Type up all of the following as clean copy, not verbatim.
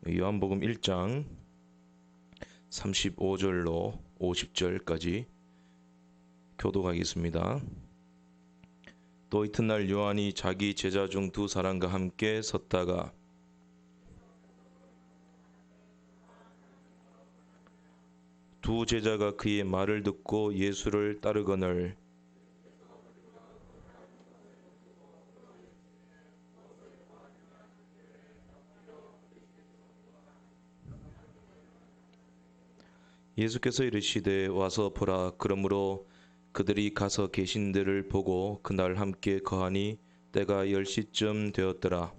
요한복음 1장 35절로 50절까지 교독하겠습니다. 또 이튿날 요한이 자기 제자 중 두 사람과 함께 섰다가 두 제자가 그의 말을 듣고 예수를 따르거늘 예수께서 이르시되 와서 보라. 그러므로 그들이 가서 계신 데를 보고 그날 함께 거하니 때가 10시쯤 되었더라.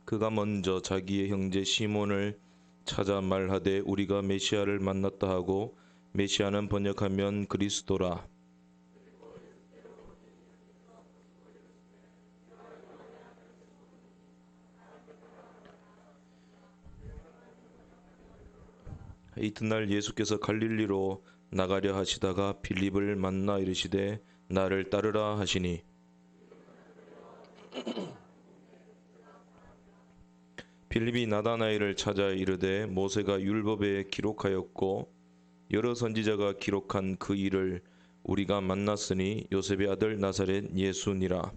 그가 먼저 자기의 형제 시몬을 찾아 말하되 우리가 메시아를 만났다 하고, 메시아는 번역하면 그리스도라. 이튿날 예수께서 갈릴리로 나가려 하시다가 빌립을 만나 이르시되 나를 따르라 하시니, 빌립이 나다나엘을 찾아 이르되 모세가 율법에 기록하였고 여러 선지자가 기록한 그 일을 우리가 만났으니 요셉의 아들 나사렛 예수니라.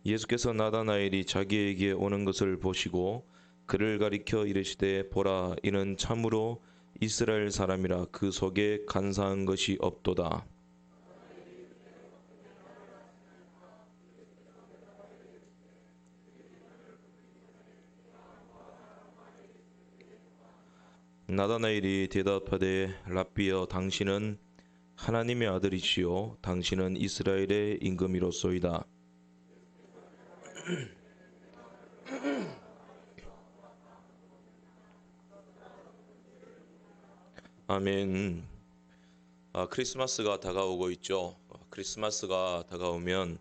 예수께서 나다나엘이 자기에게 오는 것을 보시고 그를 가리켜 이르시되 보라, 이는 참으로 이스라엘 사람이라. 그 속에 간사한 것이 없도다. 나다나엘이 대답하되 랍비여, 당신은 하나님의 아들이시요 당신은 이스라엘의 임금이로소이다. 아멘. 크리스마스가 다가오고 있죠. 크리스마스가 다가오면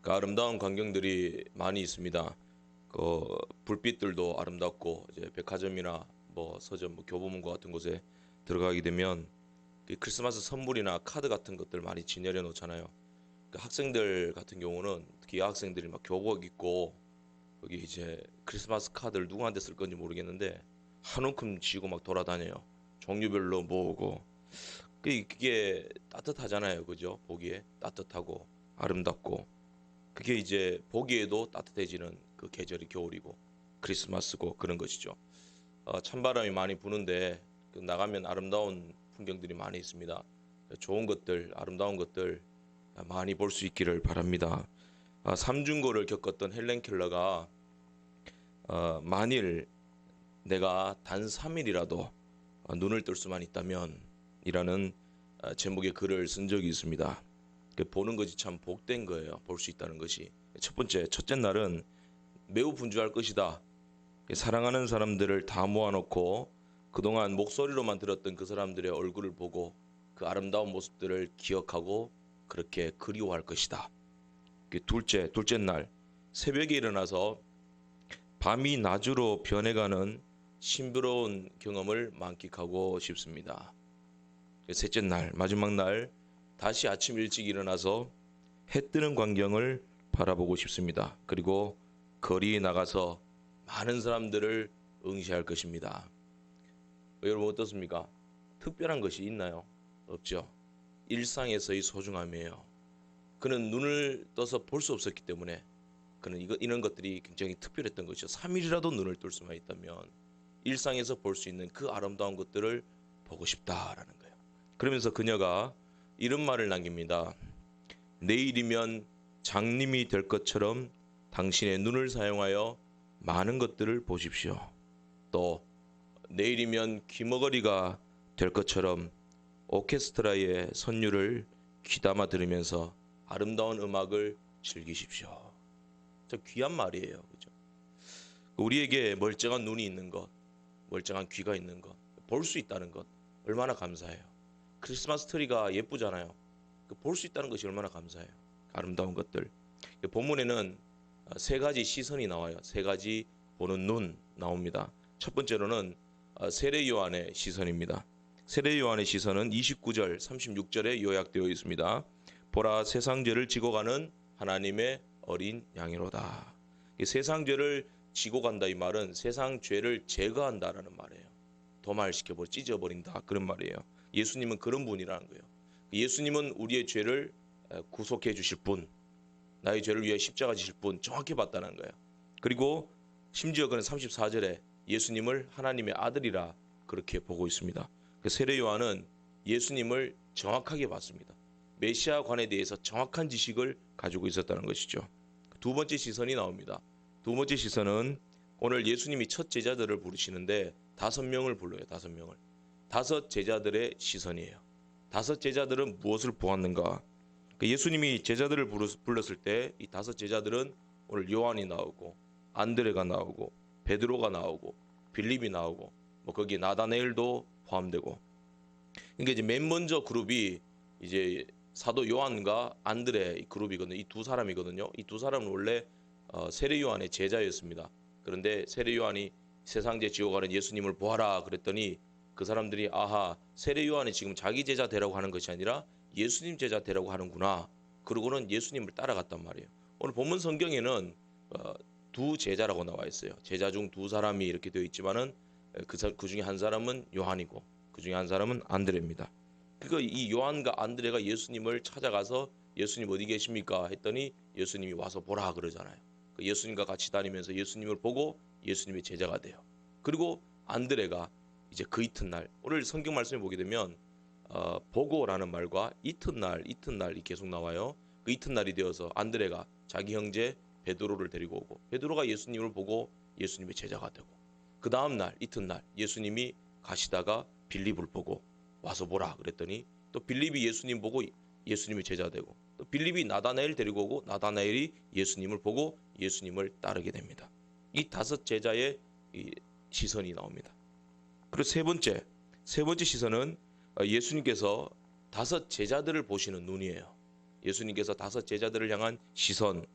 그 아름다운 광경들이 많이 있습니다. 그 불빛들도 아름답고, 이제 백화점이나 뭐 서점, 뭐 교보문고 같은 곳에 들어가게 되면 그 크리스마스 선물이나 카드 같은 것들 많이 진열해 놓잖아요. 그 학생들 같은 경우는 특히 여학생들이 막 교복 입고 거기 이제 크리스마스 카드를 누구한테 쓸 건지 모르겠는데 한 움큼 쥐고 막 돌아다녀요. 종류별로 모으고. 그게 따뜻하잖아요, 그죠? 보기에 따뜻하고 아름답고, 그게 이제 보기에도 따뜻해지는 그 계절이 겨울이고 크리스마스고 그런 것이죠. 찬바람이 많이 부는데 나가면 아름다운 풍경들이 많이 있습니다. 좋은 것들, 아름다운 것들 많이 볼 수 있기를 바랍니다. 삼중고를 겪었던 헬렌 켈러가 만일 내가 단 3일이라도 눈을 뜰 수만 있다면 이라는 제목의 글을 쓴 적이 있습니다. 보는 것이 참 복된 거예요. 볼 수 있다는 것이. 첫째 날은 매우 분주할 것이다. 사랑하는 사람들을 다 모아놓고 그동안 목소리로만 들었던 그 사람들의 얼굴을 보고 그 아름다운 모습들을 기억하고 그렇게 그리워할 것이다. 둘째 날 새벽에 일어나서 밤이 낮으로 변해가는 신비로운 경험을 만끽하고 싶습니다. 셋째 날, 마지막 날 다시 아침 일찍 일어나서 해 뜨는 광경을 바라보고 싶습니다. 그리고 거리에 나가서 많은 사람들을 응시할 것입니다. 여러분 어떻습니까? 특별한 것이 있나요? 없죠. 일상에서의 소중함이에요. 그는 눈을 떠서 볼 수 없었기 때문에 그는 이런 것들이 굉장히 특별했던 것이죠. 3일이라도 눈을 뜰 수만 있다면 일상에서 볼 수 있는 그 아름다운 것들을 보고 싶다라는 거예요. 그러면서 그녀가 이런 말을 남깁니다. 내일이면 장님이 될 것처럼 당신의 눈을 사용하여 많은 것들을 보십시오. 또 내일이면 귀머거리가 될 것처럼 오케스트라의 선율을 귀담아 들으면서 아름다운 음악을 즐기십시오. 참 귀한 말이에요. 그죠? 우리에게 멀쩡한 눈이 있는 것, 멀쩡한 귀가 있는 것, 볼 수 있다는 것 얼마나 감사해요. 크리스마스 트리가 예쁘잖아요. 볼 수 있다는 것이 얼마나 감사해요. 아름다운 것들. 본문에는 세 가지 시선이 나와요. 세 가지 보는 눈 나옵니다. 첫 번째로는 세례 요한의 시선입니다. 세례 요한의 시선은 29절, 36절에 요약되어 있습니다. 보라, 세상 죄를 지고 가는 하나님의 어린 양이로다. 세상 죄를 지고 간다 이 말은 세상 죄를 제거한다라는 말이에요. 도말시켜버려 찢어버린다 그런 말이에요. 예수님은 그런 분이라는 거예요. 예수님은 우리의 죄를 구속해 주실 분, 나의 죄를 위해 십자가 지실 분 정확히 봤다는 거예요. 그리고 심지어 그는 34절에 예수님을 하나님의 아들이라 그렇게 보고 있습니다. 세례 요한은 예수님을 정확하게 봤습니다. 메시아관에 대해서 정확한 지식을 가지고 있었다는 것이죠. 두 번째 시선이 나옵니다. 두 번째 시선은 오늘 예수님이 첫 제자들을 부르시는데 5명을 불러요. 5명을. 5 제자들의 시선이에요. 5 제자들은 무엇을 보았는가? 예수님이 제자들을 불렀을 때 이 5 제자들은 오늘 요한이 나오고 안드레가 나오고 베드로가 나오고 빌립이 나오고 뭐 거기에 나다나엘도 포함되고, 그러니까 이제 맨 먼저 그룹이 이제 사도 요한과 안드레 이 그룹이거든요. 이 두 사람이거든요. 이 두 사람은 원래 세례 요한의 제자였습니다. 그런데 세례 요한이 세상죄 지고 가는 예수님을 보아라 그랬더니 그 사람들이 아하, 세례 요한이 지금 자기 제자 되라고 하는 것이 아니라 예수님 제자 되라고 하는구나. 그러고는 예수님을 따라갔단 말이에요. 오늘 본문 성경에는 두 제자라고 나와 있어요. 제자 중 2사람이 이렇게 되어 있지만은 그 중에 한 사람은 요한이고 그 중에 한 사람은 안드레입니다. 그러니까 이 요한과 안드레가 예수님을 찾아가서 예수님 어디 계십니까? 했더니 예수님이 와서 보라 그러잖아요. 예수님과 같이 다니면서 예수님을 보고 예수님의 제자가 돼요. 그리고 안드레가 이제 그 이튿날, 오늘 성경 말씀을 보게 되면 보고라는 말과 이튿날이 계속 나와요. 그 이튿날이 되어서 안드레가 자기 형제 베드로를 데리고 오고 베드로가 예수님을 보고 예수님의 제자가 되고, 그 다음 날 이튿날 예수님이 가시다가 빌립을 보고 와서 보라 그랬더니 또 빌립이 예수님 보고 예수님의 제자 되고, 또 빌립이 나다나엘 데리고 오고 나다나엘이 예수님을 보고 예수님을 따르게 됩니다. 이 5 제자의 이 시선이 나옵니다. 그리고 세 번째 시선은 예수님께서 5 제자들을 보시는 눈이에요. 예수님께서 5 제자들을 향한 시선.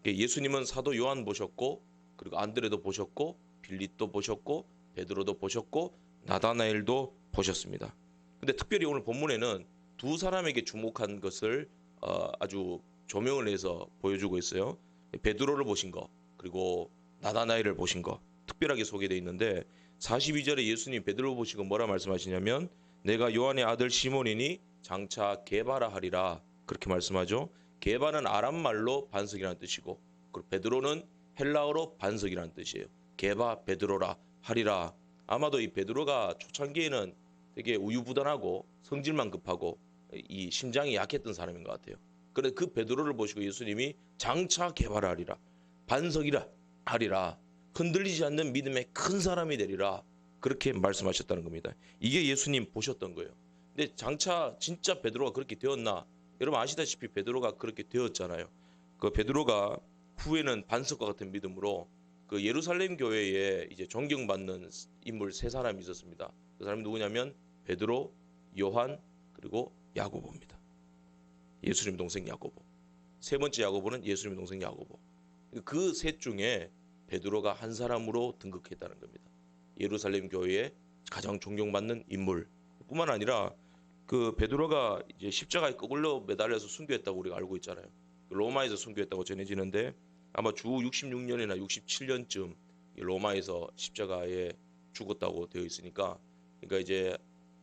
예수님은 사도 요한 보셨고 그리고 안드레도 보셨고 빌립도 보셨고 베드로도 보셨고 나다나엘도 보셨습니다. 근데 특별히 오늘 본문에는 2 사람에게 주목한 것을 아주 조명을 해서 보여주고 있어요. 베드로를 보신 거 그리고 나다나엘을 보신 거 특별하게 소개되어 있는데, 42절에 예수님 베드로 보시고 뭐라 말씀하시냐면 내가 요한의 아들 시몬이니 장차 게바라 하리라 그렇게 말씀하죠. 게바는 아람말로 반석이라는 뜻이고 그리고 베드로는 헬라어로 반석이라는 뜻이에요. 게바 베드로라 하리라. 아마도 이 베드로가 초창기에는 되게 우유부단하고 성질만 급하고 이 심장이 약했던 사람인 것 같아요. 그런데 그 베드로를 보시고 예수님이 장차 게바라 하리라, 반석이라 하리라, 흔들리지 않는 믿음의 큰 사람이 되리라 그렇게 말씀하셨다는 겁니다. 이게 예수님 보셨던 거예요. 근데 장차 진짜 베드로가 그렇게 되었나? 여러분 아시다시피 베드로가 그렇게 되었잖아요. 그 베드로가 후에는 반석과 같은 믿음으로 그 예루살렘 교회에 이제 존경받는 인물 3사람이 있었습니다. 그 사람이 누구냐면 베드로, 요한 그리고 야고보입니다. 예수님 동생 야고보. 3번째 야고보는 예수님 동생 야고보. 그 셋 중에 베드로가 한 사람으로 등극했다는 겁니다. 예루살렘 교회에 가장 존경받는 인물. 뿐만 아니라 그 베드로가 이제 십자가에 거꾸로 매달려서 순교했다고 우리가 알고 있잖아요. 로마에서 순교했다고 전해지는데 아마 주 66년이나 67년쯤 로마에서 십자가에 죽었다고 되어 있으니까, 그러니까 이제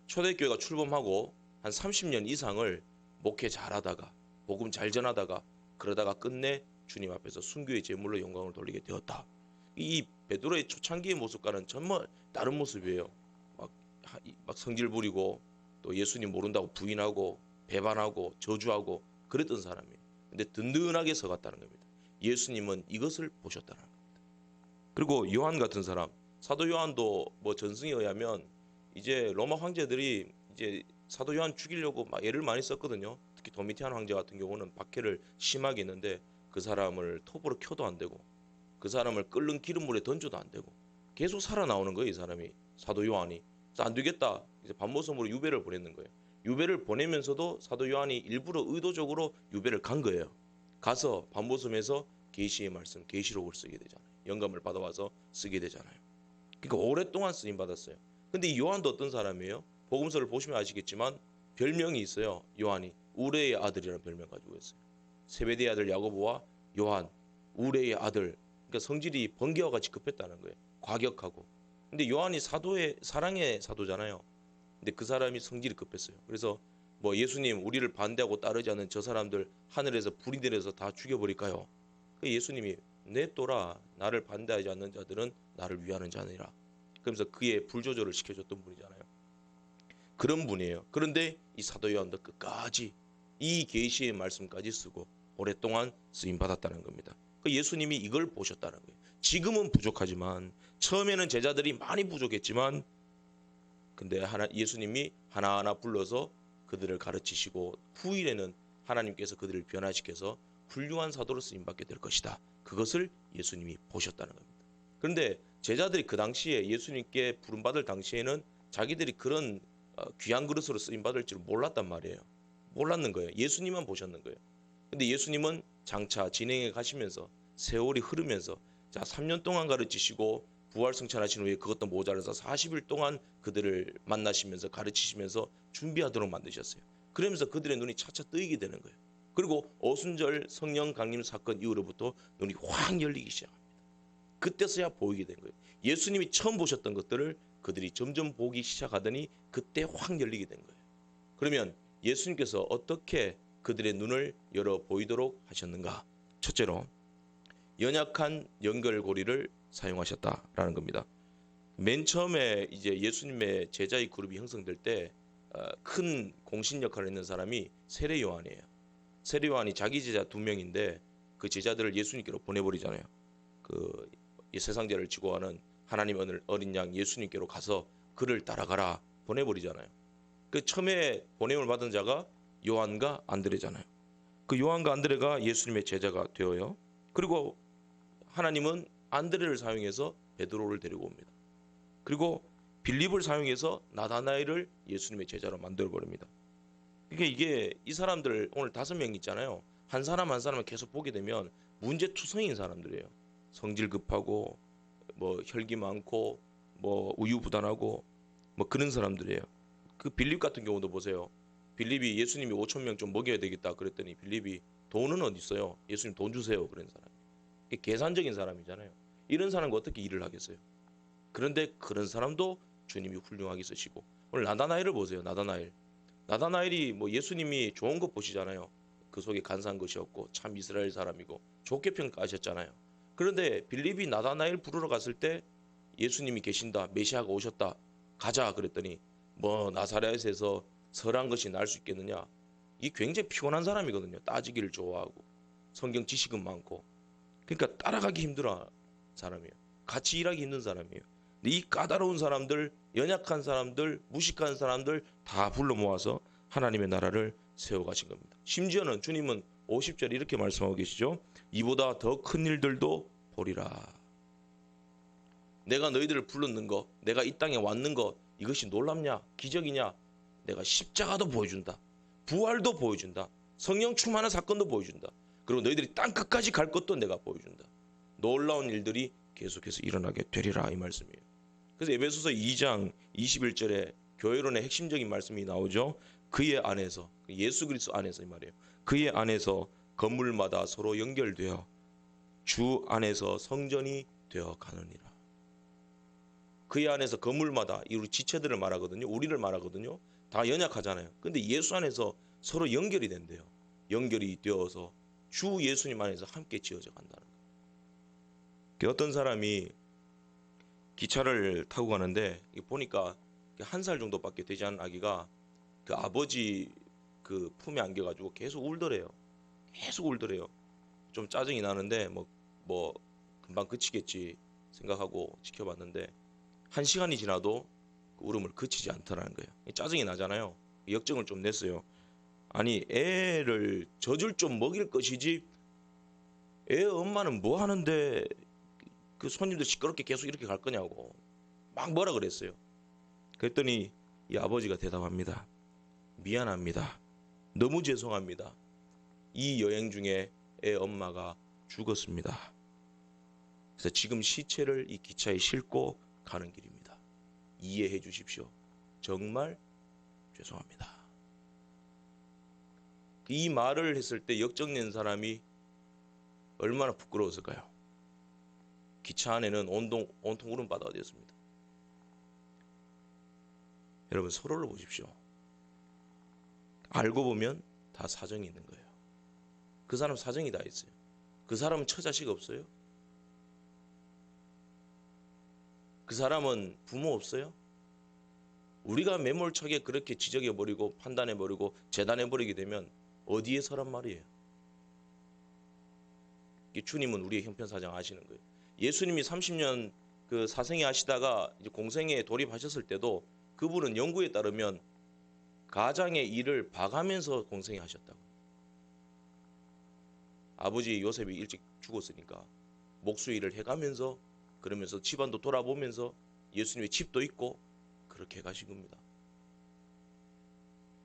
초대교회가 출범하고 한 30년 이상을 목회 잘하다가 복음 잘 전하다가 그러다가 끝내 주님 앞에서 순교의 제물로 영광을 돌리게 되었다. 이 베드로의 초창기의 모습과는 정말 다른 모습이에요. 막 성질 부리고 또 예수님 모른다고 부인하고 배반하고 저주하고 그랬던 사람이에요. 근데 든든하게 서갔다는 겁니다. 예수님은 이것을 보셨다는 겁니다. 그리고 요한 같은 사람, 사도 요한도 뭐 전승에 의하면 이제 로마 황제들이 이제 사도 요한 죽이려고 막 애를 많이 썼거든요. 특히 도미티안 황제 같은 경우는 박해를 심하게 했는데 그 사람을 톱으로 켜도 안 되고 그 사람을 끓는 기름물에 던져도 안 되고 계속 살아나오는 거예요. 이 사람이, 사도 요한이. 그래서 안 되겠다, 이제 반모섬으로 유배를 보냈는 거예요. 유배를 보내면서도 사도 요한이 일부러 의도적으로 유배를 간 거예요. 가서 반모섬에서 계시의 말씀, 계시록을 쓰게 되잖아요. 영감을 받아와서 쓰게 되잖아요. 그러니까 오랫동안 쓰임 받았어요. 근데 이 요한도 어떤 사람이에요? 복음서를 보시면 아시겠지만 별명이 있어요. 요한이 우레의 아들이라는 별명 가지고 있어요. 세베대의 아들 야고보와 요한, 우레의 아들. 그러니까 성질이 번개와 같이 급했다는 거예요. 과격하고. 근데 요한이 사도의 사랑의 사도잖아요. 근데 그 사람이 성질이 급했어요. 그래서 뭐 예수님 우리를 반대하고 따르지 않는 저 사람들 하늘에서 불이 내려서 다 죽여버릴까요? 그 예수님이 내 또라 나를 반대하지 않는 자들은 나를 위하는 자니라. 그러면서 그의 불조절을 시켜줬던 분이잖아요. 그런 분이에요. 그런데 이 사도 요한도 끝까지 이 계시의 말씀까지 쓰고 오랫동안 쓰임 받았다는 겁니다. 그 예수님이 이걸 보셨다는 거예요. 지금은 부족하지만 처음에는 제자들이 많이 부족했지만 근데 예수님이 하나하나 불러서 그들을 가르치시고 후일에는 하나님께서 그들을 변화시켜서 훌륭한 사도로 쓰임 받게 될 것이다. 그것을 예수님이 보셨다는 겁니다. 그런데 제자들이 그 당시에 예수님께 부름받을 당시에는 자기들이 그런 귀한 그릇으로 쓰임 받을 줄 몰랐단 말이에요. 몰랐는 거예요. 예수님만 보셨는 거예요. 근데 예수님은 장차 진행해 가시면서 세월이 흐르면서 자 3년 동안 가르치시고 부활 승천하신 후에 그것도 모자라서 40일 동안 그들을 만나시면서 가르치시면서 준비하도록 만드셨어요. 그러면서 그들의 눈이 차차 뜨이게 되는 거예요. 그리고 오순절 성령 강림 사건 이후로부터 눈이 확 열리기 시작합니다. 그때서야 보이게 된 거예요. 예수님이 처음 보셨던 것들을 그들이 점점 보기 시작하더니 그때 확 열리게 된 거예요. 그러면 예수님께서 어떻게 그들의 눈을 열어 보이도록 하셨는가? 첫째로 연약한 연결고리를 사용하셨다라는 겁니다. 맨 처음에 이제 예수님의 제자의 그룹이 형성될 때 큰 공신 역할을 했는 사람이 세례 요한이에요. 세례 요한이 자기 제자 2명인데 그 제자들을 예수님께로 보내버리잖아요. 그 세상 죄를 지고 가는 하나님 어린 양 예수님께로 가서 그를 따라가라 보내버리잖아요. 그 처음에 보냄을 받은 자가 요한과 안드레잖아요. 그 요한과 안드레가 예수님의 제자가 되어요. 그리고 하나님은 안드레를 사용해서 베드로를 데리고 옵니다. 그리고 빌립을 사용해서 나다나엘을 예수님의 제자로 만들어 버립니다. 그러니까 이게 이 사람들 오늘 5명 있잖아요. 한 사람 한 사람을 계속 보게 되면 문제투성인 사람들이에요. 성질 급하고 뭐 혈기 많고 뭐 우유부단하고 뭐 그런 사람들이에요. 그 빌립 같은 경우도 보세요. 빌립이 예수님이 5천 명 좀 먹여야 되겠다 그랬더니 빌립이 돈은 어디 있어요? 예수님 돈 주세요 그런 사람. 계산적인 사람이잖아요. 이런 사람과 어떻게 일을 하겠어요? 그런데 그런 사람도 주님이 훌륭하게 쓰시고 오늘 나다나엘을 보세요. 나다나엘이 뭐 예수님이 좋은 것 보시잖아요. 그 속에 간사한 것이 없고 참 이스라엘 사람이고 좋게 평가하셨잖아요. 그런데 빌립이 나다나엘 부르러 갔을 때 예수님이 계신다. 메시아가 오셨다. 가자 그랬더니 뭐 나사렛에서 설한 것이 날 수 있겠느냐. 이 굉장히 피곤한 사람이거든요. 따지기를 좋아하고 성경 지식은 많고 그러니까 따라가기 힘들어 사람이에요. 같이 일하기 힘든 사람이에요. 이 까다로운 사람들, 연약한 사람들, 무식한 사람들 다 불러 모아서 하나님의 나라를 세워가신 겁니다. 심지어는 주님은 50절 이렇게 말씀하고 계시죠. 이보다 더 큰 일들도 보리라. 내가 너희들을 불렀는 거, 내가 이 땅에 왔는 거 이것이 놀랍냐? 기적이냐? 내가 십자가도 보여준다. 부활도 보여준다. 성령 충만한 사건도 보여준다. 그리고 너희들이 땅 끝까지 갈 것도 내가 보여준다. 놀라운 일들이 계속해서 일어나게 되리라 이 말씀이에요. 그래서 에베소서 2장 21절에 교회론의 핵심적인 말씀이 나오죠. 그의 안에서 예수 그리스도 안에서 이 말이에요. 그의 안에서 건물마다 서로 연결되어 주 안에서 성전이 되어 가느니라. 그의 안에서 건물마다 이 우리 지체들을 말하거든요. 우리를 말하거든요. 다 연약하잖아요. 근데 예수 안에서 서로 연결이 된대요. 연결이 되어서 주 예수님 안에서 함께 지어져 간다는 거예요. 어떤 사람이 기차를 타고 가는데 보니까 1살 정도밖에 되지 않은 아기가 그 아버지 그 품에 안겨가지고 계속 울더래요. 계속 울더래요. 좀 짜증이 나는데 뭐 금방 그치겠지 생각하고 지켜봤는데 1시간이 지나도 그 울음을 그치지 않더라는 거예요. 짜증이 나잖아요. 역정을 좀 냈어요. 아니 애를 젖을 좀 먹일 것이지 애 엄마는 뭐 하는데 그 손님들 시끄럽게 계속 이렇게 갈 거냐고 막 뭐라 그랬어요. 그랬더니 이 아버지가 대답합니다. 미안합니다. 너무 죄송합니다. 이 여행 중에 애 엄마가 죽었습니다. 그래서 지금 시체를 이 기차에 싣고 가는 길입니다. 이해해 주십시오. 정말 죄송합니다. 이 말을 했을 때 역정낸 사람이 얼마나 부끄러웠을까요? 기차 안에는 온통 울음바다가 되었습니다. 여러분, 서로를 보십시오. 알고 보면 다 사정이 있는 거예요. 그 사람 사정이 다 있어요. 그 사람은 처자식 없어요? 그 사람은 부모 없어요? 우리가 매몰차게 그렇게 지적해버리고 판단해버리고 재단해버리게 되면 어디에 서란 말이에요? 주님은 우리의 형편사정 아시는 거예요. 예수님이 30년 그 사생애 하시다가 이제 공생애에 돌입하셨을 때도 그분은 연구에 따르면 가장의 일을 봐가면서 공생애 하셨다고. 아버지 요셉이 일찍 죽었으니까 목수 일을 해가면서, 그러면서 집안도 돌아보면서 예수님의 집도 있고 그렇게 가신 겁니다.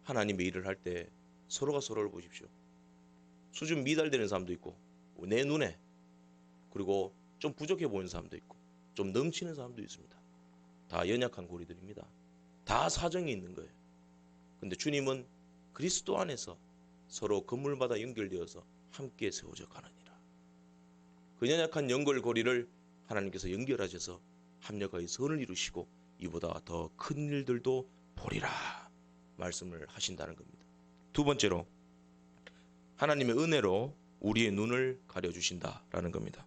하나님의 일을 할 때 서로가 서로를 보십시오. 수준 미달되는 사람도 있고, 내 눈에, 그리고 좀 부족해 보이는 사람도 있고, 좀 넘치는 사람도 있습니다. 다 연약한 고리들입니다. 다 사정이 있는 거예요. 근데 주님은 그리스도 안에서 서로 건물마다 연결되어서 함께 세워져 가느니라. 그 연약한 연결고리를 하나님께서 연결하셔서 합력하여 선을 이루시고 이보다 더 큰 일들도 보리라 말씀을 하신다는 겁니다. 두 번째로, 하나님의 은혜로 우리의 눈을 가려주신다라는 겁니다.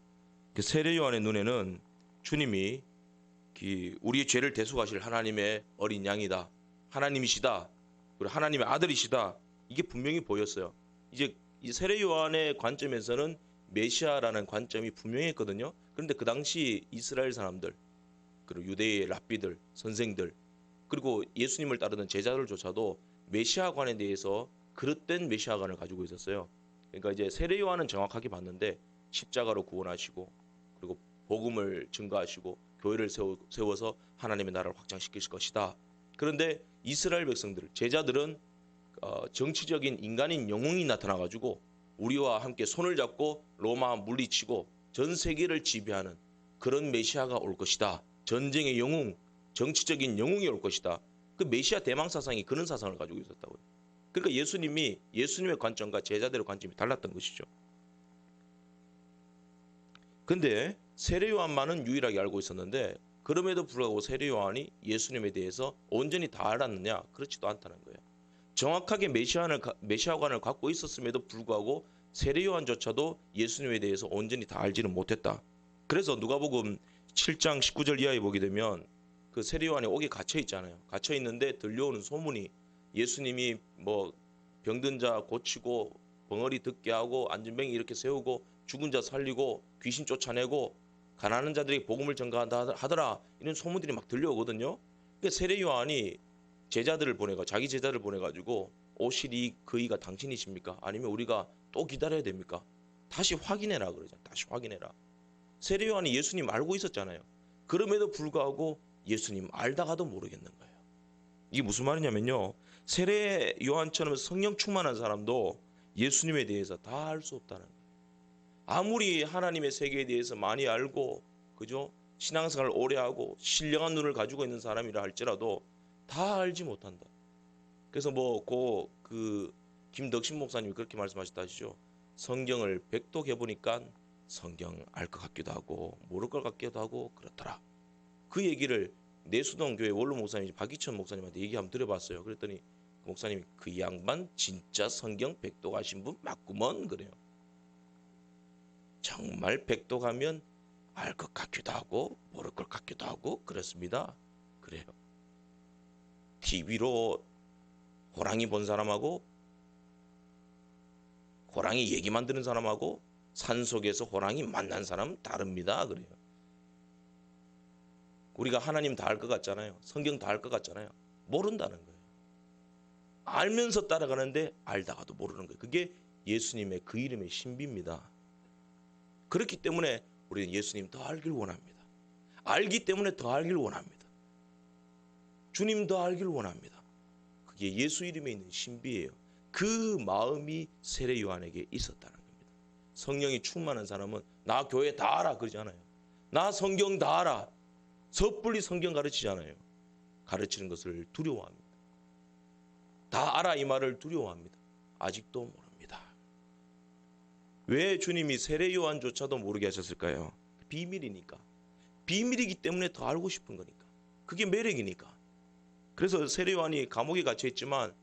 세례 요한의 눈에는 주님이 우리의 죄를 대속하실 하나님의 어린 양이다, 하나님이시다, 그리고 하나님의 아들이시다, 이게 분명히 보였어요. 이제 이 세례 요한의 관점에서는 메시아라는 관점이 분명했거든요. 그런데 그 당시 이스라엘 사람들, 그리고 유대의 랍비들, 선생들, 그리고 예수님을 따르는 제자들조차도 메시아관에 대해서 그릇된 메시아관을 가지고 있었어요. 그러니까 이제 세례 요한은 정확하게 봤는데 십자가로 구원하시고, 그리고 복음을 증거하시고 교회를 세워서 하나님의 나라를 확장시키실 것이다. 그런데 이스라엘 백성들, 제자들은 정치적인 인간인 영웅이 나타나가지고 우리와 함께 손을 잡고 로마 물리치고 전 세계를 지배하는 그런 메시아가 올 것이다. 전쟁의 영웅, 정치적인 영웅이 올 것이다. 그 메시아 대망 사상이 그런 사상을 가지고 있었다고요. 그러니까 예수님의 관점과 제자들의 관점이 달랐던 것이죠. 근데 세례 요한만은 유일하게 알고 있었는데, 그럼에도 불구하고 세례 요한이 예수님에 대해서 온전히 다 알았느냐? 그렇지도 않다는 거예요. 정확하게 메시아관을 갖고 있었음에도 불구하고 세례 요한조차도 예수님에 대해서 온전히 다 알지는 못했다. 그래서 누가복음 7장 19절 이하에 보게 되면 그 세례 요한이 옥에 갇혀 있잖아요. 갇혀 있는데 들려오는 소문이 예수님이 뭐 병든 자 고치고 벙어리 듣게 하고 안진뱅이 이렇게 세우고 죽은 자 살리고 귀신 쫓아내고 가난한 자들에게 복음을 전가한다 하더라, 이런 소문들이 막 들려오거든요. 그러니까 세례 요한이 자기 제자를 보내가지고 오실 그이가 당신이십니까? 아니면 우리가 또 기다려야 됩니까? 다시 확인해라 그러잖아요. 다시 확인해라. 세례 요한이 예수님 알고 있었잖아요. 그럼에도 불구하고 예수님 알다가도 모르겠는 거예요. 이게 무슨 말이냐면요, 세례 요한처럼 성령 충만한 사람도 예수님에 대해서 다 알 수 없다는 거예요. 아무리 하나님의 세계에 대해서 많이 알고, 그죠? 신앙생활을 오래 하고 신령한 눈을 가지고 있는 사람이라 할지라도 다 알지 못한다. 그래서 김덕신 목사님이 그렇게 말씀하셨다 하시죠. 성경을 백독해 보니까 성경 알 것 같기도 하고 모를 것 같기도 하고 그렇더라. 그 얘기를 내수동 교회 원로 목사님 박이천 목사님한테 얘기 한번 들어봤어요. 그랬더니 그 목사님이 그 양반 진짜 성경 백독하신 분 맞구먼 그래요. 정말 백독하면 알 것 같기도 하고 모를 것 같기도 하고 그렇습니다. 그래요. TV로 호랑이 본 사람하고 호랑이 얘기만 듣는 사람하고 산속에서 호랑이 만난 사람 다릅니다. 그래요. 우리가 하나님 다 알 것 같잖아요. 성경 다 알 것 같잖아요. 모른다는 거예요. 알면서 따라가는데 알다가도 모르는 거예요. 그게 예수님의 그 이름의 신비입니다. 그렇기 때문에 우리는 예수님 더 알길 원합니다. 알기 때문에 더 알길 원합니다. 주님 더 알길 원합니다. 그게 예수 이름에 있는 신비예요. 그 마음이 세례 요한에게 있었다는 겁니다. 성령이 충만한 사람은 나 교회 다 알아 그러잖아요. 나 성경 다 알아. 섣불리 성경 가르치잖아요. 가르치는 것을 두려워합니다. 다 알아 이 말을 두려워합니다. 아직도 모릅니다. 왜 주님이 세례 요한조차도 모르게 하셨을까요? 비밀이니까. 비밀이기 때문에 더 알고 싶은 거니까. 그게 매력이니까. 그래서 세례 요한이 감옥에 갇혀 있지만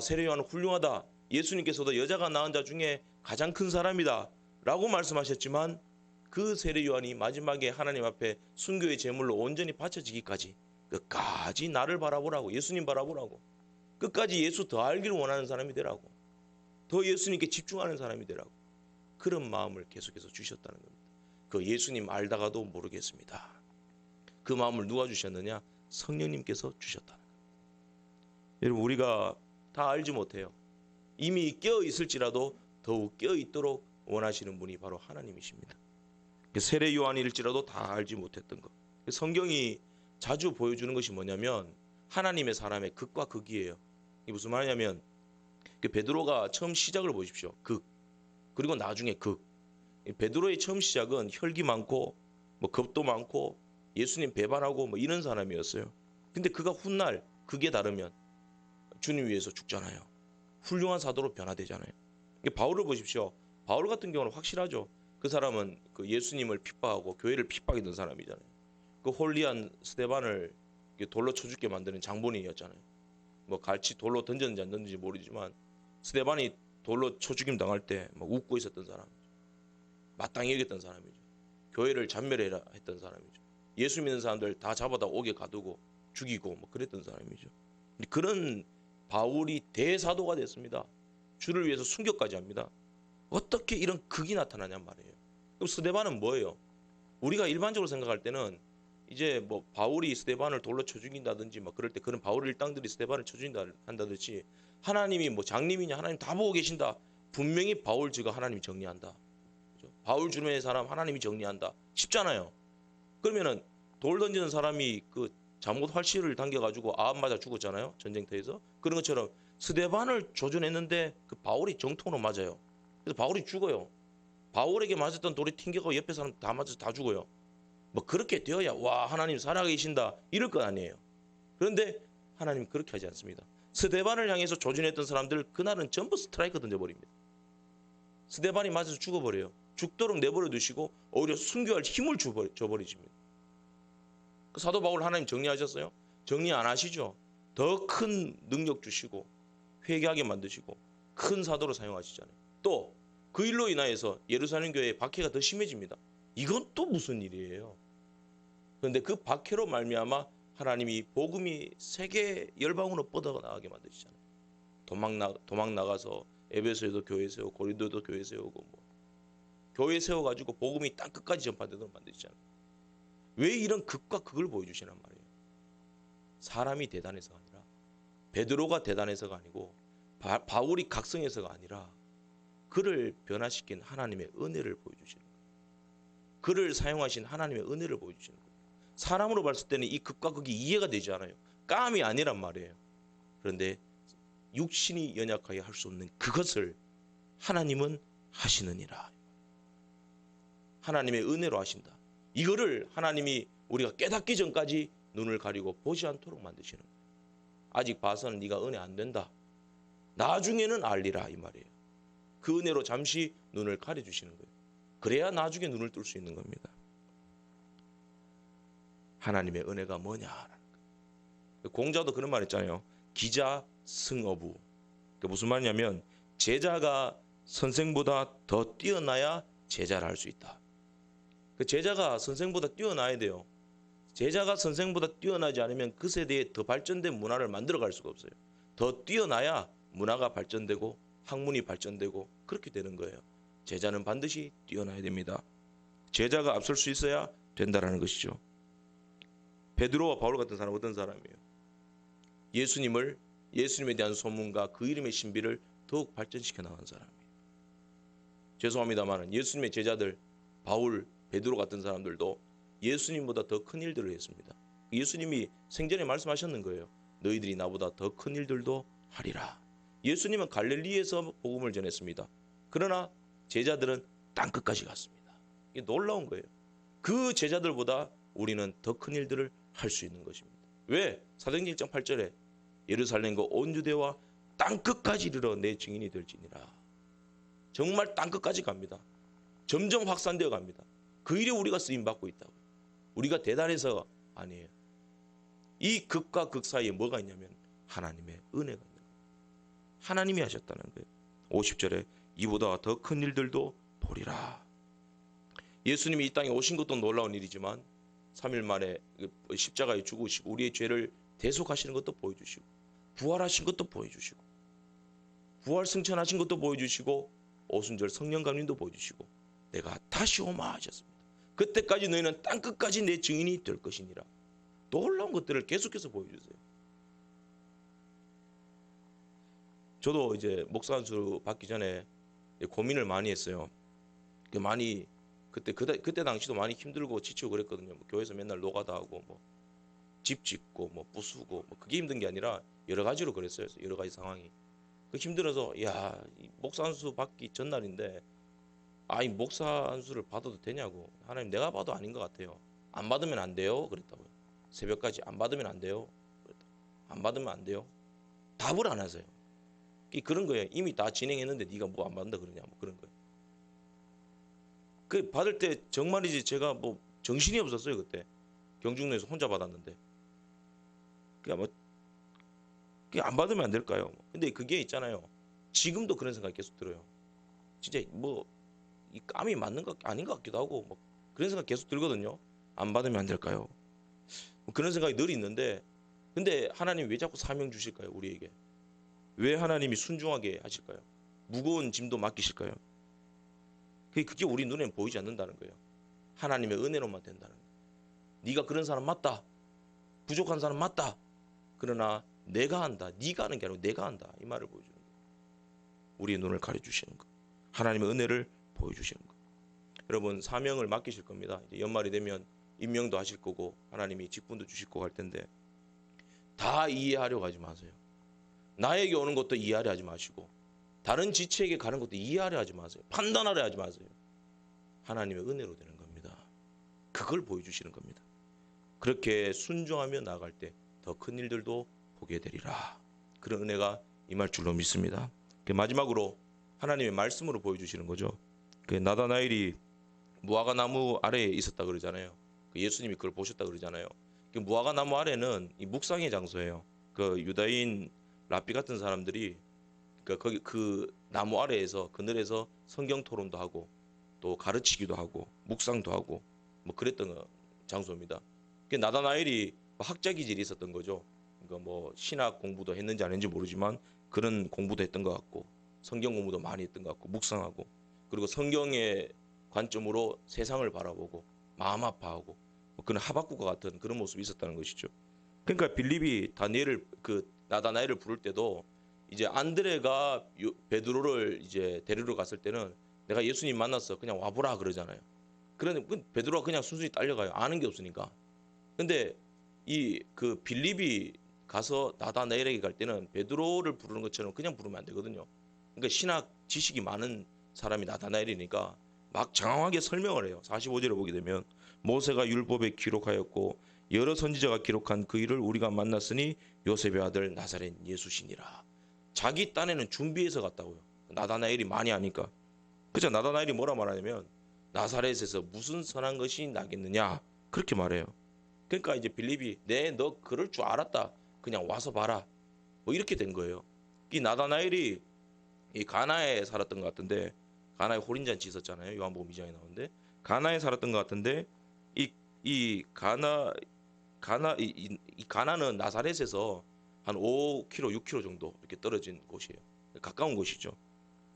세례 요한은 훌륭하다. 예수님께서도 여자가 낳은 자 중에 가장 큰 사람이다 라고 말씀하셨지만 그 세례 요한이 마지막에 하나님 앞에 순교의 제물로 온전히 바쳐지기까지 끝까지 나를 바라보라고, 예수님 바라보라고, 끝까지 예수 더 알기를 원하는 사람이 되라고, 더 예수님께 집중하는 사람이 되라고, 그런 마음을 계속해서 주셨다는 겁니다. 그 예수님 알다가도 모르겠습니다. 그 마음을 누가 주셨느냐? 성령님께서 주셨다는 겁니다. 여러분, 우리가 다 알지 못해요. 이미 깨어 있을지라도 더욱 깨어 있도록 원하시는 분이 바로 하나님이십니다. 세례 요한일지라도 다 알지 못했던 것. 성경이 자주 보여주는 것이 뭐냐면 하나님의 사람의 극과 극이에요. 이게 무슨 말이냐면 베드로가 처음 시작을 보십시오. 극. 그리고 나중에 극. 베드로의 처음 시작은 혈기 많고 겁도 많고 예수님 배반하고 이런 사람이었어요. 근데 그가 훗날 극에 다르면 주님 위해서 죽잖아요. 훌륭한 사도로 변화되잖아요. 바울을 보십시오. 바울 같은 경우는 확실하죠. 그 사람은 그 예수님을 핍박하고 교회를 핍박했던 사람이잖아요. 그 홀리한 스데반을 돌로 쳐 죽게 만드는 장본인이었잖아요. 갈치 돌로 던졌는지 안 던졌는지 모르지만 스데반이 돌로 쳐 죽임 당할 때 웃고 있었던 사람이죠. 마땅히 여겼던 사람이죠. 교회를 잔멸해라 했던 사람이죠. 예수 믿는 사람들 다 잡아다 옥에 가두고 죽이고 그랬던 사람이죠. 그런 바울이 대사도가 됐습니다. 주를 위해서 순교까지 합니다. 어떻게 이런 극이 나타나냔 말이에요. 그럼 스데반은 뭐예요? 우리가 일반적으로 생각할 때는 이제 바울이 스데반을 돌로 쳐 죽인다든지 그럴 때 그런 바울 일당들이 스데반을 쳐 죽인다 한다든지 하나님이 장님이냐 하나님 다 보고 계신다. 분명히 바울 제가 하나님이 정리한다. 그렇죠? 바울 주변의 사람 하나님이 정리한다. 쉽잖아요. 그러면은 돌 던지는 사람이 그 잠옷 활시를 당겨가지고 맞아 죽었잖아요. 전쟁터에서. 그런 것처럼 스데반을 조준했는데 그 바울이 정통으로 맞아요. 그래서 바울이 죽어요. 바울에게 맞았던 돌이 튕겨가고 옆에 사람 다 맞아서 다 죽어요. 그렇게 되어야 와 하나님 살아계신다 이럴 건 아니에요. 그런데 하나님 그렇게 하지 않습니다. 스데반을 향해서 조준했던 사람들 그날은 전부 스트라이크 던져버립니다. 스데반이 맞아서 죽어버려요. 죽도록 내버려 두시고 오히려 순교할 힘을 줘버리십니다. 사도 바울 하나님 정리하셨어요? 정리 안 하시죠. 더 큰 능력 주시고 회개하게 만드시고 큰 사도로 사용하시잖아요. 또 그 일로 인하여서 예루살렘 교회의 박해가 더 심해집니다. 이건 또 무슨 일이에요? 그런데 그 박해로 말미암아 하나님이 복음이 세계 열방으로 뻗어나가게 만드시잖아요. 도망 나가서 에베소에도 교회 세우고 고린도도 교회 세우고 교회 세워가지고 복음이 땅 끝까지 전파되도록 만드시잖아요. 왜 이런 극과 극을 보여주시란 말이에요? 사람이 대단해서가 아니라 베드로가 대단해서가 아니고 바울이 각성해서가 아니라 그를 변화시킨 하나님의 은혜를 보여주시는 거예요. 그를 사용하신 하나님의 은혜를 보여주시는 거예요. 사람으로 봤을 때는 이 극과 극이 이해가 되지 않아요. 깜이 아니란 말이에요. 그런데 육신이 연약하여 할 수 없는 그것을 하나님은 하시느니라. 하나님의 은혜로 하신다. 이거를 하나님이 우리가 깨닫기 전까지 눈을 가리고 보지 않도록 만드시는 거예요. 아직 봐서는 네가 은혜 안 된다. 나중에는 알리라 이 말이에요. 그 은혜로 잠시 눈을 가려주시는 거예요. 그래야 나중에 눈을 뜰 수 있는 겁니다. 하나님의 은혜가 뭐냐? 공자도 그런 말 했잖아요. 기자 승어부. 그게 무슨 말이냐면 제자가 선생보다 더 뛰어나야 제자를 할 수 있다. 그 제자가 선생보다 뛰어나야 돼요. 제자가 선생보다 뛰어나지 않으면 그 세대에 더 발전된 문화를 만들어갈 수가 없어요. 더 뛰어나야 문화가 발전되고 학문이 발전되고 그렇게 되는 거예요. 제자는 반드시 뛰어나야 됩니다. 제자가 앞설 수 있어야 된다라는 것이죠. 베드로와 바울 같은 사람은 어떤 사람이에요? 예수님에 대한 소문과 그 이름의 신비를 더욱 발전시켜 나간 사람이에요. 죄송합니다만 예수님의 제자들 바울, 베드로 같은 사람들도 예수님보다 더 큰 일들을 했습니다. 예수님이 생전에 말씀하셨는 거예요. 너희들이 나보다 더 큰 일들도 하리라. 예수님은 갈릴리에서 복음을 전했습니다. 그러나 제자들은 땅끝까지 갔습니다. 이게 놀라운 거예요. 그 제자들보다 우리는 더 큰 일들을 할 수 있는 것입니다. 왜? 사도행전 1장 8절에 예루살렘과 온 유대와 땅 끝까지 이르러 내 증인이 될지니라. 정말 땅 끝까지 갑니다. 점점 확산되어 갑니다. 그 일에 우리가 쓰임 받고 있다고. 우리가 대단해서 아니에요. 이 극과 극 사이에 뭐가 있냐면 하나님의 은혜가 있는 거예요. 하나님이 하셨다는 거예요. 50절에 이보다 더 큰 일들도 보리라. 예수님이 이 땅에 오신 것도 놀라운 일이지만 3일 만에 십자가에 죽으시고 우리의 죄를 대속하시는 것도 보여주시고 부활하신 것도 보여주시고 부활 승천하신 것도 보여주시고 오순절 성령 강림도 보여주시고 내가 다시 오마 하셨습니다. 그때까지 너희는 땅끝까지 내 증인이 될 것이니라. 놀라운 것들을 계속해서 보여주세요. 저도 이제 목사 안수 받기 전에 고민을 많이 했어요. 많이 그때 당시도 많이 힘들고 지치고 그랬거든요. 뭐 교회에서 맨날 노가다 하고 뭐 집 짓고 뭐 부수고 뭐 그게 힘든 게 아니라 여러 가지로 그랬어요. 여러 가지 상황이 그 힘들어서 야, 목사 안수 받기 전날인데 이 목사 안수를 받아도 되냐고. 하나님 내가 봐도 아닌 것 같아요. 안 받으면 안 돼요. 그랬다고요. 새벽까지 안 받으면 안 돼요. 그랬다고. 안 받으면 안 돼요. 답을 안 하세요. 그런 거예요. 이미 다 진행했는데 네가 뭐 안 받는다 그러냐 뭐 그런 거예요. 그 받을 때 정말이지 제가 뭐 정신이 없었어요. 그때 경중로에서 혼자 받았는데 그러니까 안 받으면 안 될까요? 근데 그게 있잖아요. 지금도 그런 생각이 계속 들어요. 진짜 뭐 이 감이 맞는 것 아닌 것 같기도 하고 뭐 그런 생각 계속 들거든요. 안 받으면 안 될까요? 뭐 그런 생각이 늘 있는데 근데 하나님 왜 자꾸 사명 주실까요? 우리에게 왜 하나님이 순종하게 하실까요? 무거운 짐도 맡기실까요? 그게 우리 눈에는 보이지 않는다는 거예요. 하나님의 은혜로만 된다는 거예요. 네가 그런 사람 맞다. 부족한 사람 맞다. 그러나 내가 한다. 네가 하는 게 아니고 내가 한다. 이 말을 보여주는 거예요. 우리의 눈을 가려주시는 거. 하나님의 은혜를 보여주시는 거. 여러분 사명을 맡기실 겁니다. 이제 연말이 되면 임명도 하실 거고 하나님이 직분도 주실 거고 할 텐데 다 이해하려고 하지 마세요. 나에게 오는 것도 이해하려 하지 마시고 다른 지체에게 가는 것도 이해하려 하지 마세요. 판단하려 하지 마세요. 하나님의 은혜로 되는 겁니다. 그걸 보여주시는 겁니다. 그렇게 순종하며 나아갈 때 더 큰 일들도 보게 되리라. 그런 은혜가 임할 줄로 믿습니다. 마지막으로 하나님의 말씀으로 보여주시는 거죠. 나다나엘이 무화과 나무 아래에 있었다 그러잖아요. 예수님이 그걸 보셨다 그러잖아요. 무화과 나무 아래는 이 묵상의 장소예요. 유다인 랍비 같은 사람들이 거기 그 나무 아래에서 그늘에서 성경 토론도 하고 또 가르치기도 하고 묵상도 하고 뭐 그랬던 장소입니다. 나다나엘이 학자 기질이 있었던 거죠. 그러니까 뭐 신학 공부도 했는지 안 했는지 모르지만 그런 공부도 했던 것 같고 성경 공부도 많이 했던 것 같고 묵상하고 그리고 성경의 관점으로 세상을 바라보고 마음 아파하고 그런 하박국과 같은 그런 모습이 있었다는 것이죠. 그러니까 빌립이 나다나엘을 부를 때도 이제 안드레가 베드로를 이제 데리러 갔을 때는 내가 예수님 만났어 그냥 와보라 그러잖아요. 그런데 베드로가 그냥 순순히 딸려가요. 아는 게 없으니까. 근데 빌립이 가서 나다나엘에게 갈 때는 베드로를 부르는 것처럼 그냥 부르면 안 되거든요. 그러니까 신학 지식이 많은 사람이 나다나엘이니까 막 장황하게 설명을 해요. 45절에 보게 되면 모세가 율법에 기록하였고 여러 선지자가 기록한 그 일을 우리가 만났으니 요셉의 아들 나사렛 예수시니라. 자기 딴에는 준비해서 갔다고요. 나다나엘이 많이 아니까. 그죠? 나다나엘이 뭐라 말하냐면 나사렛에서 무슨 선한 것이 나겠느냐 그렇게 말해요. 그러니까 이제 빌립이 너 그럴 줄 알았다. 그냥 와서 봐라. 뭐 이렇게 된 거예요. 이 나다나엘이 이 가나에 살았던 것 같은데 가나에 호린잔치 있었잖아요. 요한복음 2장에 나오는데 가나에 살았던 것 같은데 이 가나는 나사렛에서 한 5km, 6km 정도 이렇게 떨어진 곳이에요. 가까운 곳이죠.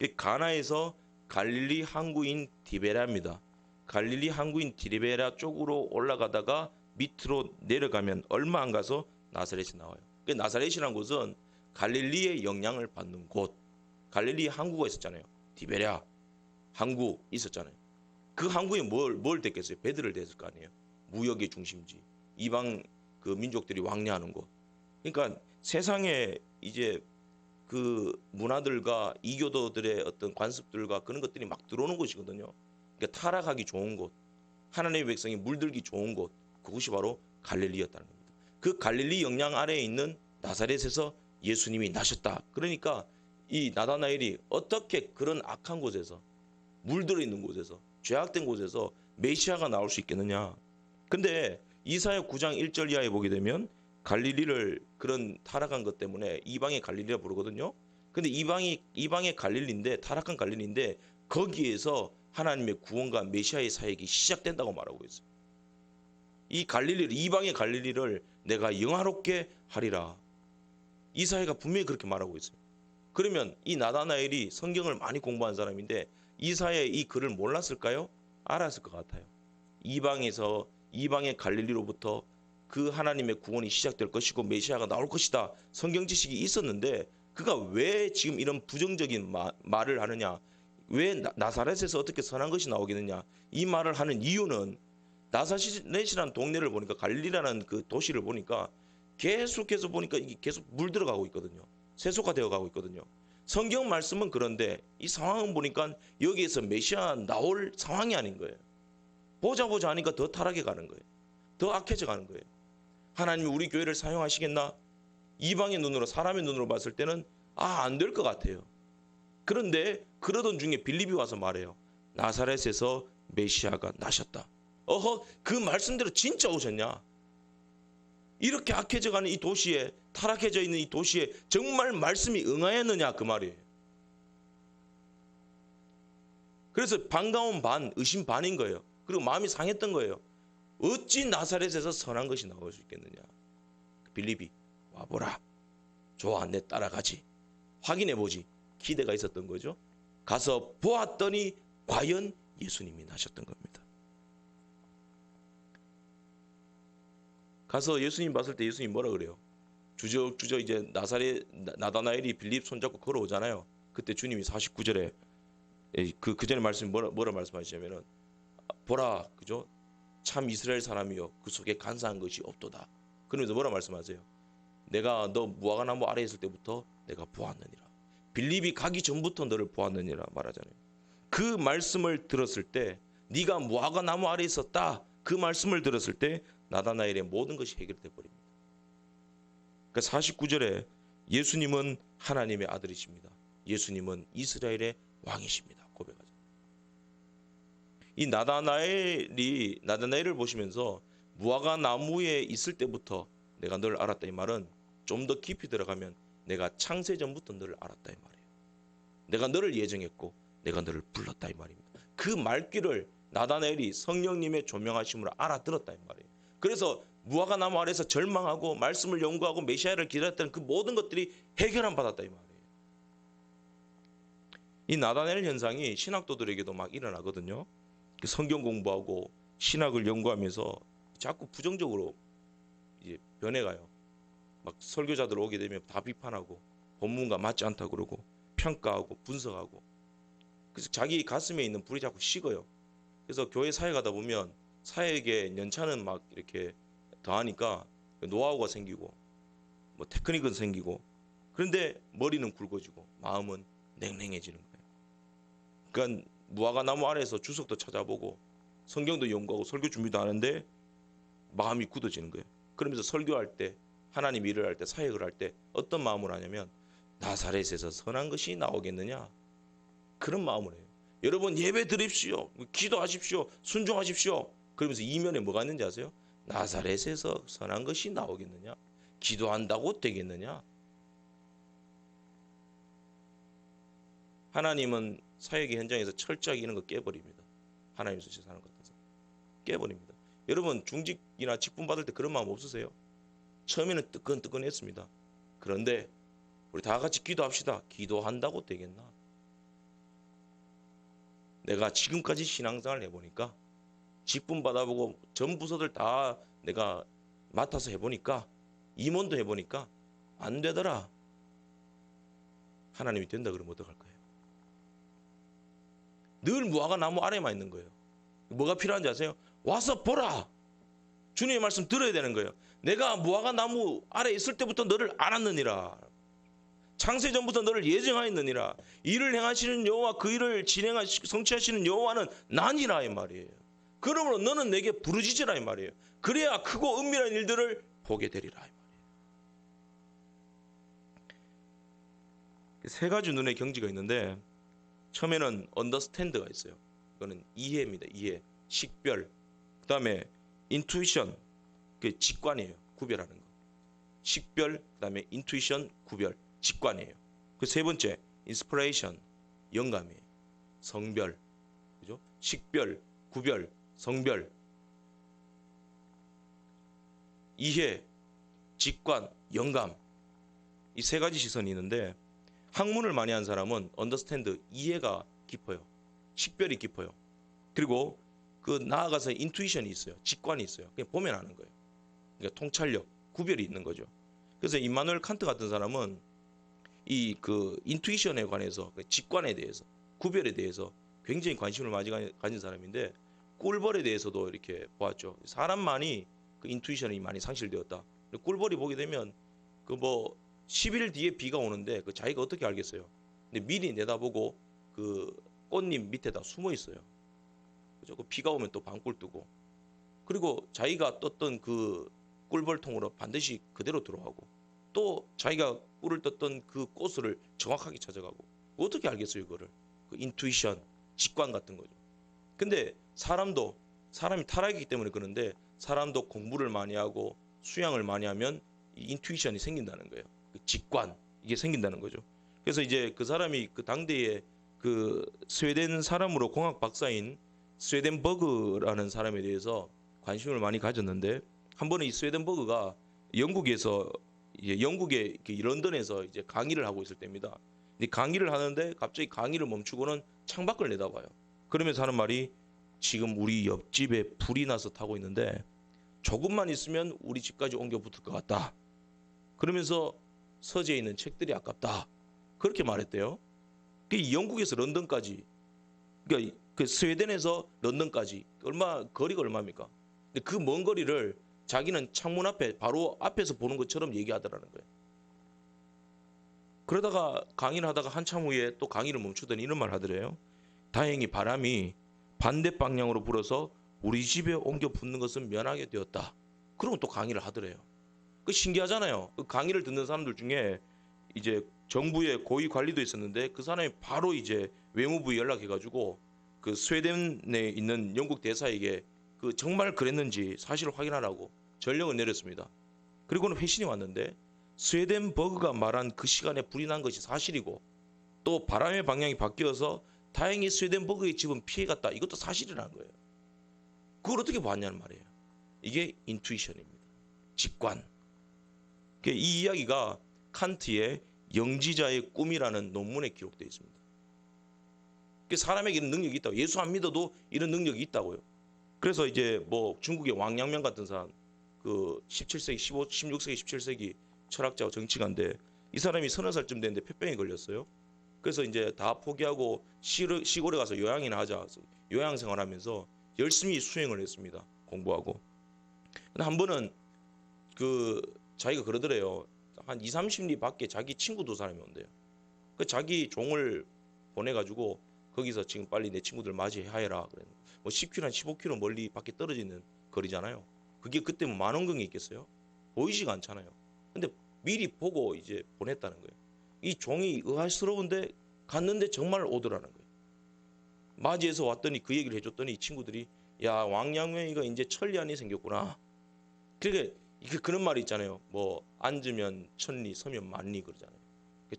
이 가나에서 갈릴리 항구인 디베라입니다. 갈릴리 항구인 디베라 쪽으로 올라가다가 밑으로 내려가면 얼마 안 가서 나사렛이 나와요. 나사렛이라는 곳은 갈릴리의 영향을 받는 곳. 갈릴리 항구가 있었잖아요. 디베랴 항구 있었잖아요. 그 항구에 뭘 댔겠어요? 배들을 댔을 거 아니에요. 무역의 중심지, 이방 그 민족들이 왕래하는 곳. 그러니까 세상에 이제 그 문화들과 이교도들의 어떤 관습들과 그런 것들이 막 들어오는 곳이거든요. 그러니까 타락하기 좋은 곳, 하나님의 백성이 물들기 좋은 곳, 그것이 바로 갈릴리였다는 겁니다. 그 갈릴리 영향 아래에 있는 나사렛에서 예수님이 나셨다. 그러니까 이 나다나엘이 어떻게 그런 악한 곳에서, 물들어 있는 곳에서, 죄악된 곳에서 메시아가 나올 수 있겠느냐. 근데 이사야 9장 1절 이하에 보게 되면 갈릴리를 그런 타락한 것 때문에 이방의 갈릴리라 부르거든요. 근데 이방의 갈릴리인데, 타락한 갈릴리인데, 거기에서 하나님의 구원과 메시아의 사역이 시작된다고 말하고 있어요. 이 갈릴리를, 이방의 갈릴리를 내가 영화롭게 하리라. 이사야가 분명히 그렇게 말하고 있어요. 그러면 이 나다나엘이 성경을 많이 공부한 사람인데 이사야의 이 글을 몰랐을까요? 알았을 것 같아요. 이방의 갈릴리로부터 그 하나님의 구원이 시작될 것이고 메시아가 나올 것이다. 성경 지식이 있었는데 그가 왜 지금 이런 부정적인 말을 하느냐? 왜 나사렛에서 어떻게 선한 것이 나오겠느냐? 이 말을 하는 이유는 나사렛이라는 동네를 보니까, 갈릴리라는 그 도시를 보니까 계속해서 보니까 이게 계속 물들어가고 있거든요. 세속화되어 가고 있거든요. 성경 말씀은 그런데 이 상황은 보니까 여기에서 메시아 나올 상황이 아닌 거예요. 보자 하니까 더 타락해 가는 거예요. 더 악해져 가는 거예요. 하나님이 우리 교회를 사용하시겠나? 이방의 눈으로, 사람의 눈으로 봤을 때는 안 될 것 같아요. 그런데 그러던 중에 빌립이 와서 말해요. 나사렛에서 메시아가 나셨다. 그 말씀대로 진짜 오셨냐? 이렇게 악해져가는 이 도시에, 타락해져 있는 이 도시에 정말 말씀이 응하였느냐, 그 말이에요. 그래서 반가운 반, 의심 반인 거예요. 그리고 마음이 상했던 거예요. 어찌 나사렛에서 선한 것이 나올 수 있겠느냐. 빌립이 와보라. 좋아, 내 따라가지. 확인해보지. 기대가 있었던 거죠. 가서 보았더니 과연 예수님이 나셨던 겁니다. 가서 예수님 봤을 때 예수님 뭐라 그래요? 주저주저 이제 나다나엘이 빌립 손잡고 걸어오잖아요. 그때 주님이 49절에 그 전에 말씀이 뭐라 말씀하시냐면은 보라, 그죠? 참 이스라엘 사람이요, 그 속에 간사한 것이 없도다. 그러면서 뭐라 말씀하세요? 내가 너 무화과나무 아래에 있을 때부터 내가 보았느니라. 빌립이 가기 전부터 너를 보았느니라 말하잖아요. 그 말씀을 들었을 때, 네가 무화과나무 아래에 있었다, 그 말씀을 들었을 때 나다나엘의 모든 것이 해결돼 버립니다. 그러니까 49절에 예수님은 하나님의 아들이십니다. 예수님은 이스라엘의 왕이십니다. 고백하죠. 이 나다나엘을 보시면서 무화과 나무에 있을 때부터 내가 너를 알았다, 이 말은 좀 더 깊이 들어가면 내가 창세전부터 너를 알았다, 이 말이에요. 내가 너를 예정했고 내가 너를 불렀다, 이 말입니다. 그 말귀를 나다나엘이 성령님의 조명하심으로 알아들었다, 이 말이에요. 그래서 무화과 나무 아래서 절망하고 말씀을 연구하고 메시아를 기다렸던 그 모든 것들이 해결함 받았다, 이 말이에요. 이 나다나엘 현상이 신학도들에게도 막 일어나거든요. 성경 공부하고 신학을 연구하면서 자꾸 부정적으로 이제 변해가요. 막 설교자들 오게 되면 다 비판하고 본문과 맞지 않다 그러고 평가하고 분석하고, 그래서 자기 가슴에 있는 불이 자꾸 식어요. 그래서 교회 사역하다 보면 사역에 연차는 막 이렇게 더하니까 노하우가 생기고 뭐 테크닉은 생기고, 그런데 머리는 굵어지고 마음은 냉랭해지는 거예요. 그러니까 무화과 나무 아래에서 주석도 찾아보고 성경도 연구하고 설교 준비도 하는데 마음이 굳어지는 거예요. 그러면서 설교할 때, 하나님 일을 할 때, 사역을 할 때 어떤 마음으로 하냐면 나사렛에서 선한 것이 나오겠느냐, 그런 마음으로 해요. 여러분 예배 드립시오, 기도하십시오, 순종하십시오. 그러면서 이면에 뭐가 있는지 아세요? 나사렛에서 선한 것이 나오겠느냐, 기도한다고 되겠느냐. 하나님은 사역의 현장에서 철저하게 이런 거 깨버립니다. 하나님 수시 사는 것 같아서 깨버립니다. 여러분 중직이나 직분 받을 때 그런 마음 없으세요? 처음에는 뜨끈뜨끈했습니다. 그런데 우리 다 같이 기도합시다. 기도한다고 되겠나? 내가 지금까지 신앙생활을 해보니까, 직분 받아보고 전 부서들 다 내가 맡아서 해보니까, 임원도 해보니까 안 되더라. 하나님이 된다 그러면 어떡할 거예요? 늘 무화과 나무 아래만 있는 거예요. 뭐가 필요한지 아세요? 와서 보라. 주님의 말씀 들어야 되는 거예요. 내가 무화과 나무 아래 있을 때부터 너를 알았느니라. 창세전부터 너를 예정하였느니라. 일을 행하시는 여호와, 그 일을 성취하시는 여호와는 나니라, 이 말이에요. 그러므로 너는 내게 부르짖으라, 이 말이에요. 그래야 크고 은밀한 일들을 보게 되리라. 이 말이에요. 세 가지 눈의 경지가 있는데 처음에는 understand가 있어요. 이거는 이해입니다. 이해, 식별. 그다음에 intuition, 그 직관이에요. 구별하는 거. 식별, 그다음에 intuition, 구별, 직관이에요. 그 세 번째 inspiration, 영감이에요. 성별, 그죠? 식별, 구별, 성별, 이해, 직관, 영감. 이 세 가지 시선이 있는데 학문을 많이 한 사람은 understand, 이해가 깊어요. 식별이 깊어요. 그리고 그 나아가서 intuition이 있어요. 직관이 있어요. 그냥 보면 아는 거예요. 그러니까 통찰력, 구별이 있는 거죠. 그래서 임마누엘 칸트 같은 사람은 이 그 인투이션에 관해서, 직관에 대해서, 구별에 대해서 굉장히 관심을 많이 가진 사람인데 꿀벌에 대해서도 이렇게 보았죠. 사람만이 그 인투이션이 많이 상실되었다. 꿀벌이 보게 되면 그 뭐 10일 뒤에 비가 오는데 그 자기가 어떻게 알겠어요? 근데 미리 내다보고 그 꽃잎 밑에다 숨어 있어요. 그죠? 그 비가 오면 또 방꿀 뜨고, 그리고 자기가 떴던 그 꿀벌통으로 반드시 그대로 들어가고, 또 자기가 꿀을 떴던 그 꽃을 정확하게 찾아가고. 어떻게 알겠어요, 이거를? 그 인투이션, 직관 같은 거죠. 근데 사람이 타락이기 때문에 그런데 사람도 공부를 많이 하고 수양을 많이 하면 이 인투이션이 생긴다는 거예요. 그 직관, 이게 생긴다는 거죠. 그래서 이제 그 사람이 그 당대에 그 스웨덴 사람으로 공학 박사인 스웨덴버그라는 사람에 대해서 관심을 많이 가졌는데, 한 번은 이 스웨덴버그가 영국에서 영국의 런던에서 이제 강의를 하고 있을 때입니다. 근데 강의를 하는데 갑자기 강의를 멈추고는 창밖을 내다봐요. 그러면서 하는 말이, 지금 우리 옆집에 불이 나서 타고 있는데 조금만 있으면 우리 집까지 옮겨 붙을 것 같다. 그러면서 서재에 있는 책들이 아깝다. 그렇게 말했대요. 그 영국에서 런던까지, 그러니까 그 스웨덴에서 런던까지 거리가 얼마입니까? 그 먼 거리를 자기는 창문 앞에 바로 앞에서 보는 것처럼 얘기하더라는 거예요. 그러다가 강의를 하다가 한참 후에 또 강의를 멈추더니 이런 말 하더래요. 다행히 바람이 반대 방향으로 불어서 우리 집에 옮겨 붙는 것은 면하게 되었다. 그러고 또 강의를 하더래요. 그 신기하잖아요. 그 강의를 듣는 사람들 중에 이제 정부의 고위 관리도 있었는데 그 사람이 바로 이제 외무부에 연락해가지고 그 스웨덴에 있는 영국 대사에게 그 정말 그랬는지 사실을 확인하라고 전령을 내렸습니다. 그리고는 회신이 왔는데 스웨덴버그가 말한 그 시간에 불이 난 것이 사실이고, 또 바람의 방향이 바뀌어서 다행히 스웨덴버그의 집은 피해갔다. 이것도 사실이라는 거예요. 그걸 어떻게 봤냐는 말이에요. 이게 인투이션입니다. 직관. 이 이야기가 칸트의 영지자의 꿈이라는 논문에 기록되어 있습니다. 사람에게 이런 능력이 있다고, 예수 안 믿어도 이런 능력이 있다고요. 그래서 이제 뭐 중국의 왕양면 같은 사람, 그 17세기, 16세기, 17세기 철학자와 정치가인데 이 사람이 서너 살쯤 됐는데 폐병에 걸렸어요. 그래서 이제 다 포기하고 시골에 가서 요양이나 하자, 요양 생활하면서 열심히 수행을 했습니다. 공부하고. 근데 한 번은 그 자기가 그러더래요. 한 2, 30리 밖에 자기 친구 두 사람이 온대요. 그 자기 종을 보내가지고 거기서 지금 빨리 내 친구들 맞이하여라. 그래. 뭐 10km, 15km 멀리 밖에 떨어지는 거리잖아요. 그게 그때 뭐 만원경이 있겠어요? 보이지가 않잖아요. 근데 미리 보고 이제 보냈다는 거예요. 이 종이 의아스러운데 갔는데 정말 오더라는 거예요. 맞이해서 왔더니 그 얘기를 해줬더니 이 친구들이, 야, 왕양면이가 이제 천리안이 생겼구나. 그러니까 그런 말이 있잖아요. 뭐 앉으면 천리, 서면 만리 그러잖아요.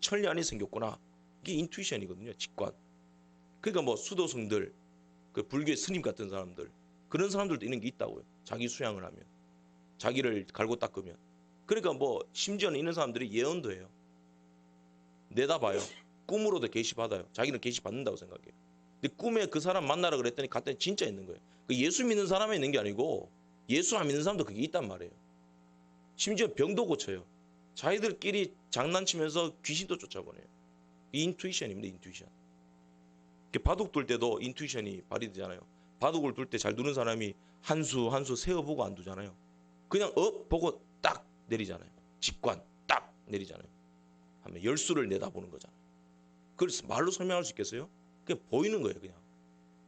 천리안이 생겼구나. 이게 인투이션이거든요. 직관. 그러니까 뭐 수도승들, 그 불교의 스님 같은 사람들, 그런 사람들도 이런 게 있다고요. 자기 수양을 하면, 자기를 갈고 닦으면. 그러니까 뭐 심지어는 이런 사람들이 예언도 해요. 내다봐요. 꿈으로도 계시 받아요. 자기는 계시 받는다고 생각해요. 근데 꿈에 그 사람 만나라 그랬더니 갔더니 진짜 있는 거예요. 그 예수 믿는 사람에 있는 게 아니고 예수 안 믿는 사람도 그게 있단 말이에요. 심지어 병도 고쳐요. 자기들끼리 장난치면서 귀신도 쫓아보내요. 인투이션입니다. 인투이션. 바둑 둘 때도 인투이션이 발휘되잖아요. 바둑을 둘 때 잘 두는 사람이 한 수 한 수 세어보고 안 두잖아요. 그냥 보고 딱 내리잖아요. 직관 딱 내리잖아요. 하면 10수를 내다보는 거잖아요. 그래서 말로 설명할 수 있겠어요? 그냥 보이는 거예요. 그냥.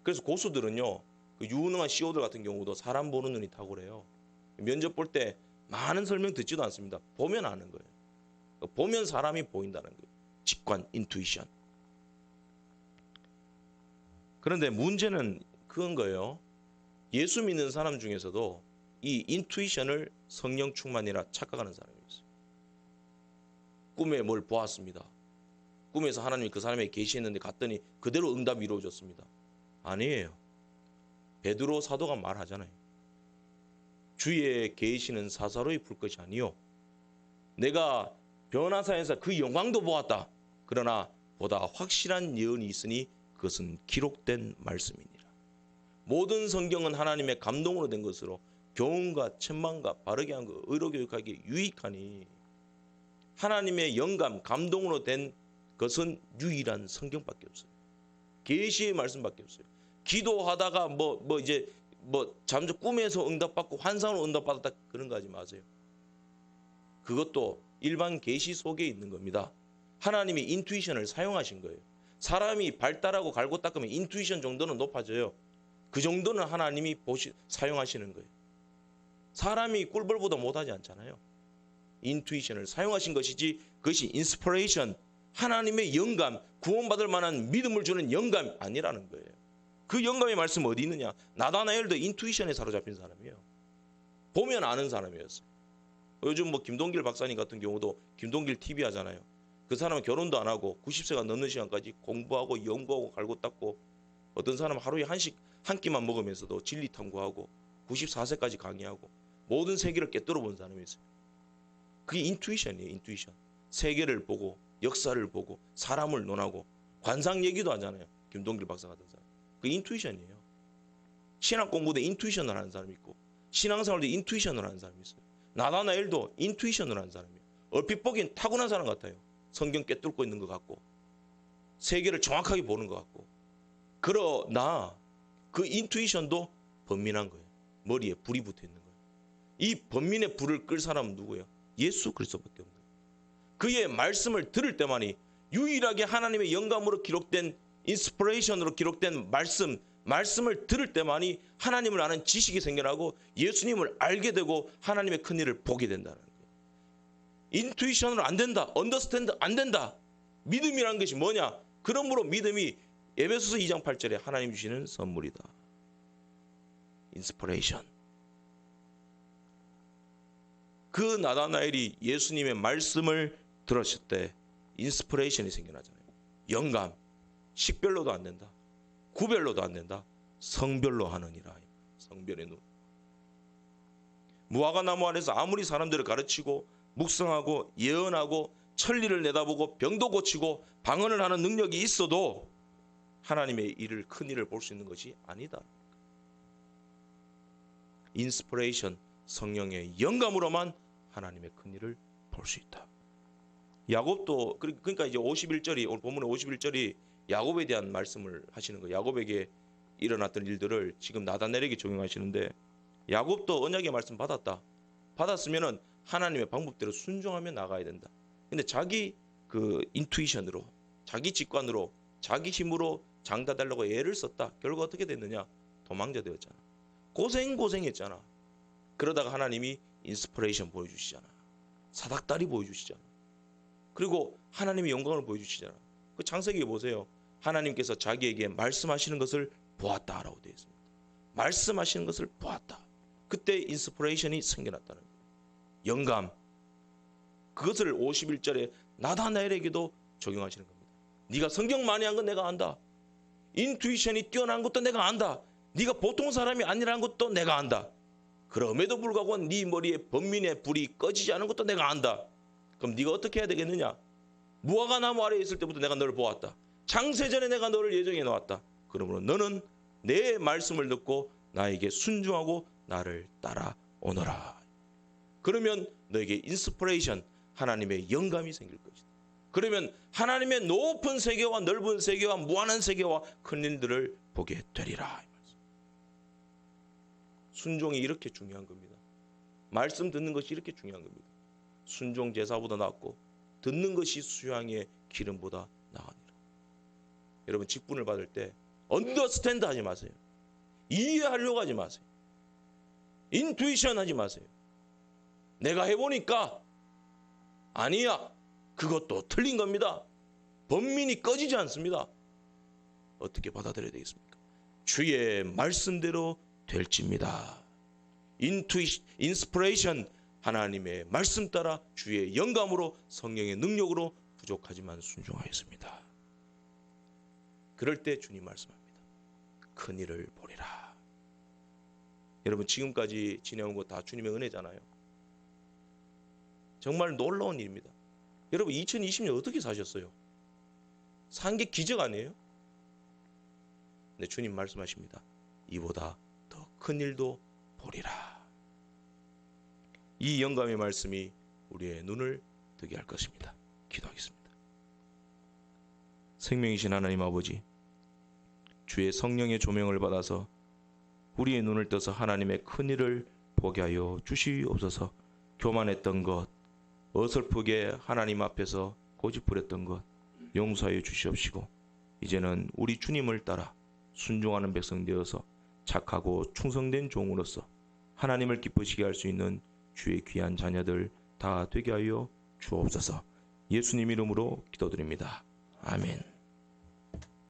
그래서 고수들은요, 그 유능한 CEO들 같은 경우도 사람 보는 눈이 탁월해요. 면접 볼 때 많은 설명 듣지도 않습니다. 보면 아는 거예요. 보면 사람이 보인다는 거예요. 직관, 인투이션. 그런데 문제는 그건 거예요. 예수 믿는 사람 중에서도 이 인투이션을 성령 충만이라 착각하는 사람이 있어요. 꿈에 뭘 보았습니다. 꿈에서 하나님이 그 사람에게 계시했는데 갔더니 그대로 응답이 이루어졌습니다. 아니에요. 베드로 사도가 말하잖아요. 주의 계시는 사사로이 풀 것이 아니요 내가 변화사에서 그 영광도 보았다. 그러나 보다 확실한 예언이 있으니 그것은 기록된 말씀이니라. 모든 성경은 하나님의 감동으로 된 것으로 교훈과 책망과 바르게 한 것, 의로 교육하기에 유익하니 하나님의 영감, 감동으로 된 것은 유일한 성경밖에 없어요. 계시의 말씀밖에 없어요. 기도하다가 잠시 꿈에서 응답받고 환상으로 응답받았다 그런 거 하지 마세요. 그것도 일반 계시 속에 있는 겁니다. 하나님이 인투이션을 사용하신 거예요. 사람이 발달하고 갈고 닦으면 인투이션 정도는 높아져요. 그 정도는 하나님이 사용하시는 거예요. 사람이 꿀벌보다 못하지 않잖아요. 인투이션을 사용하신 것이지 그것이 인스피레이션, 하나님의 영감, 구원받을 만한 믿음을 주는 영감이 아니라는 거예요. 그 영감의 말씀 어디 있느냐? 나다나엘도 인투이션에 사로잡힌 사람이에요. 보면 아는 사람이었어요. 요즘 김동길 박사님 같은 경우도 김동길 TV 하잖아요. 그 사람은 결혼도 안 하고 90세가 넘는 시간까지 공부하고 연구하고 갈고 닦고, 어떤 사람은 하루에 한 끼만 먹으면서도 진리 탐구하고 94세까지 강의하고 모든 세계를 꿰뚫어 본 사람이 있어요. 그게 인투이션이에요. 인투이션. 세계를 보고 역사를 보고 사람을 논하고 관상 얘기도 하잖아요. 김동길 박사 같은 사람. 그 인투이션이에요. 신학 공부도 인투이션을 하는 사람이 있고 신앙생활도 인투이션을 하는 사람이 있어요. 나다나엘도 인투이션을 하는 사람이에요. 얼핏 보기엔 타고난 사람 같아요. 성경 꿰뚫고 있는 것 같고 세계를 정확하게 보는 것 같고. 그러나 그 인투이션도 번민한 거예요. 머리에 불이 붙어 있는 거예요. 이 번민의 불을 끌 사람은 누구예요? 예수 그리스도밖에 없는 거예요. 그의 말씀을 들을 때만이 유일하게 하나님의 영감으로 기록된, 인스피레이션으로 기록된 말씀을 들을 때만이 하나님을 아는 지식이 생겨나고 예수님을 알게 되고 하나님의 큰 일을 보게 된다는 거예요. 인투이션으로 안 된다. 언더스탠드 안 된다. 믿음이라는 것이 뭐냐? 그러므로 믿음이 에베소서 2장 8절에 하나님 주시는 선물이다. 인스피레이션. 그 나다나엘이 예수님의 말씀을 들었을 때 인스피레이션이 생겨나잖아요. 영감. 식별로도 안 된다. 구별로도 안 된다. 성별로 하느니라. 성별의 눈. 무화과 나무 안에서 아무리 사람들을 가르치고 묵상하고 예언하고 천리를 내다보고 병도 고치고 방언을 하는 능력이 있어도 하나님의 일을, 큰 일을 볼 수 있는 것이 아니다. 인스피레이션, 성령의 영감으로만 하나님의 큰 일을 볼 수 있다. 야곱도, 그러니까 이제 51절이, 오늘 본문의 51절이 야곱에 대한 말씀을 하시는 거예요. 야곱에게 일어났던 일들을 지금 나다나엘에게 적용하시는데, 야곱도 언약의 말씀 받았다. 받았으면은 하나님의 방법대로 순종하며 나가야 된다. 근데 자기 그 인투이션으로, 자기 직관으로, 자기 힘으로 장다달라고 애를 썼다. 결국 어떻게 됐느냐? 도망자 되었잖아. 고생했잖아. 그러다가 하나님이 인스피레이션 보여주시잖아. 사닥다리 보여주시잖아. 그리고 하나님의 영광을 보여주시잖아. 그 창세기에 보세요. 하나님께서 자기에게 말씀하시는 것을 보았다라고 되어 있습니다. 말씀하시는 것을 보았다. 그때 인스피레이션이 생겨났다는 거예요. 영감. 그것을 51절에 나다나엘에게도 적용하시는 겁니다. 네가 성경 많이 한 건 내가 안다. 인투이션이 뛰어난 것도 내가 안다. 네가 보통 사람이 아니라는 것도 내가 안다. 그럼에도 불구하고 네 머리에 번민의 불이 꺼지지 않은 것도 내가 안다. 그럼 네가 어떻게 해야 되겠느냐? 무화과 나무 아래에 있을 때부터 내가 너를 보았다. 창세전에 내가 너를 예정해 놓았다. 그러므로 너는 내 말씀을 듣고 나에게 순종하고 나를 따라오너라. 그러면 너에게 인스피레이션, 하나님의 영감이 생길 것이다. 그러면 하나님의 높은 세계와 넓은 세계와 무한한 세계와 큰 일들을 보게 되리라. 순종이 이렇게 중요한 겁니다. 말씀 듣는 것이 이렇게 중요한 겁니다. 순종 제사보다 낫고 듣는 것이 수양의 기름보다 나으니라. 여러분, 직분을 받을 때 언더스탠드 하지 마세요. 이해하려고 하지 마세요. 인투이션 하지 마세요. 내가 해보니까 아니야. 그것도 틀린 겁니다. 번민이 꺼지지 않습니다. 어떻게 받아들여야 되겠습니까? 주의 말씀대로 될지입니다. 인스피레이션, 하나님의 말씀 따라 주의 영감으로 성령의 능력으로 부족하지만 순종하였습니다. 그럴 때 주님 말씀합니다. 큰일을 보리라. 여러분, 지금까지 지내온 거 다 주님의 은혜잖아요. 정말 놀라운 일입니다. 여러분, 2020년 어떻게 사셨어요? 산 게 기적 아니에요? 근데 주님 말씀하십니다. 이보다 더 큰 일도 보리라. 이 영감의 말씀이 우리의 눈을 뜨게 할 것입니다. 기도하겠습니다. 생명이신 하나님 아버지, 주의 성령의 조명을 받아서 우리의 눈을 떠서 하나님의 큰 일을 보게 하여 주시옵소서. 교만했던 것, 어설프게 하나님 앞에서 고집부렸던 것 용서하여 주시옵시고, 이제는 우리 주님을 따라 순종하는 백성 되어서 착하고 충성된 종으로서 하나님을 기쁘시게 할 수 있는 주의 귀한 자녀들 다 되게 하여 주옵소서. 예수님 이름으로 기도드립니다. 아멘.